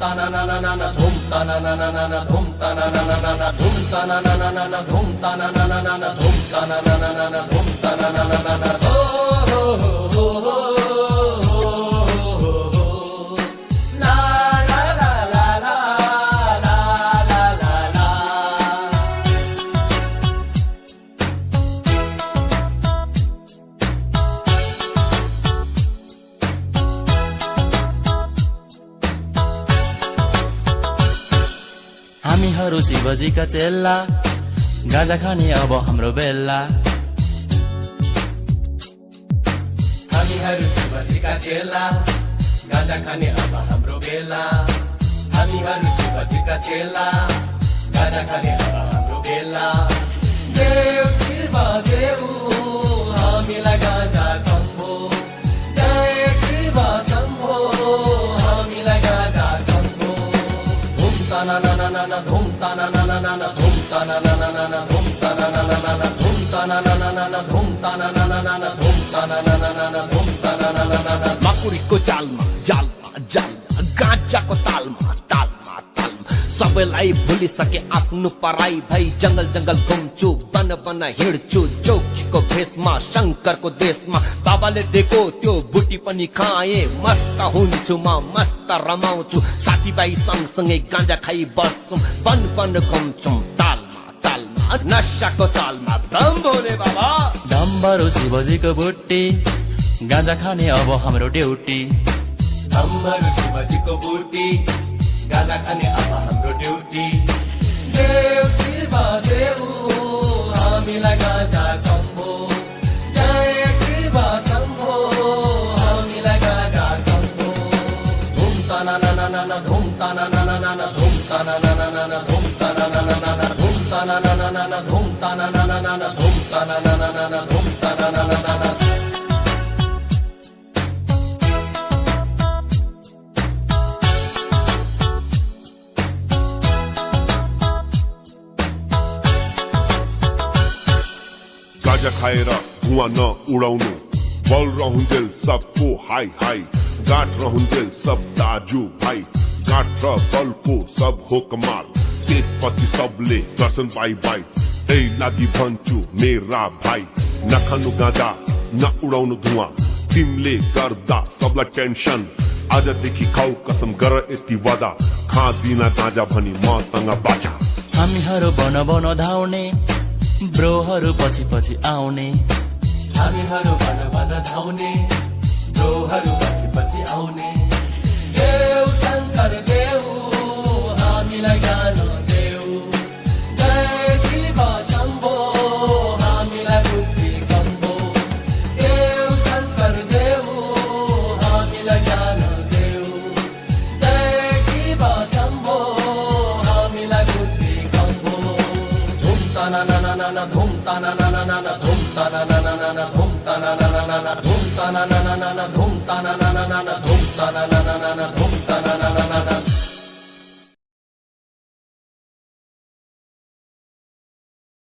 ता ना ना ना ना धूम ता ना ना ना ना धूम ता ना ना ना ना धूम ता ना ना ना ना धूम ता ना ना ना ना धूम ता ना ना ना ना धूम ता ना ना ना ना हो हो हो हो ला ला ला ला ला ला ला ला हामीहरू शिवजीका चेला गाजा खाने अब हाम्रो बेला हामीहरू शिवजीका चेला गाजा खाने अब हाम्रो बेला हामीहरू शिवजीका चेला गाजा खाने अब हाम्रो बेला देव शिव देव हामीलाई गाजा कम्बो जय शिव शम्भो हामीलाई गाजा कम्बो धुम ता ना ना ना ना धुम ता ना ना ना ना धुम ता ना ना ना ना धुम ता ना ना ना ना धुम ता ना ना ना ना धुम ता ना ना ना ना धुम ता ना ना ना ना धुम ता ना ना ना ना माकुरीको जालमा जालमा जालमा गाँजाको तालमा तालमा तालमा सबैलाई भुलिसके आफ्नो पराई भई जंगल जंगल घुम्छु बन बन हिँड्छु जोगीको भेषमा शंकरको देशमा बाबाले दिएको त्यो बुटी पनि खाए मस्त हुन्छु म मस्त रमाउँछु साथीभाइ सँगसँगै गाँजा खाइ बस्छौँ बन बन घुम्छौँ तालमा तालमा नशाको तालमा दम भोले बाबा डम्बरू शिवजीको बुट्टी गाजा खाने अब हाम्रो ड्युटी हाम्रो शिवजीको बुटी गाजा खाने अब हाम्रो ड्युटी देव शिव देव हामीलाई गाजा कम्बो जय शिव शम्भो हामीलाई गाजा कम्बो धुम ता ना ना ना ना धुम ता ना ना ना ना धुम ता ना ना ना ना धुम ता ना ना ना ना धुम ता ना ना ना ना धुम ता ना ना ना ना धुम ता ना ना ना ना धुम ता ना ना ना ना गाजा खाएर धुवाँ न उडाउनु बल रहन्जेल सबको हाई हाई गाँठ रहन्जेल सब दाजु भाइ गाँठ र बलको सब हो कमाल त्यसपछि सबले दर्शन पाइ भाइ त्यही लागि भन्छु मेरा भाइ नखानु गाजा न उडाउनु धुवाँ तिमीले गर्दा सबलाई टेन्सन आजदेखि खाऊ कसम गर यति वादा खाँदिन गाजा भनी मसँग बाजा हामीहरू बन बन धाउने ब्रोहरू पछि पछि आउने हामीहरू बन बन धाउने ब्रोहरू पछि पछि आउने देव शंकर देव हामीलाई गान देव जय शिव शम्भो हामीलाई बुद्धि कम्बो देव शंकर देव हामीलाई गान देव जय शिव शम्भो हामीलाई बुद्धि कम्बो धुम ता ना ना ना ना धुम ता ना ना ना ना धुम ता ना ना ना ना धुम ता ना ना ना ना धुम ता ना ना ना ना धुम ता ना ना ना ना धुम ता ना ना ना ना धुम ता ना ना ना ना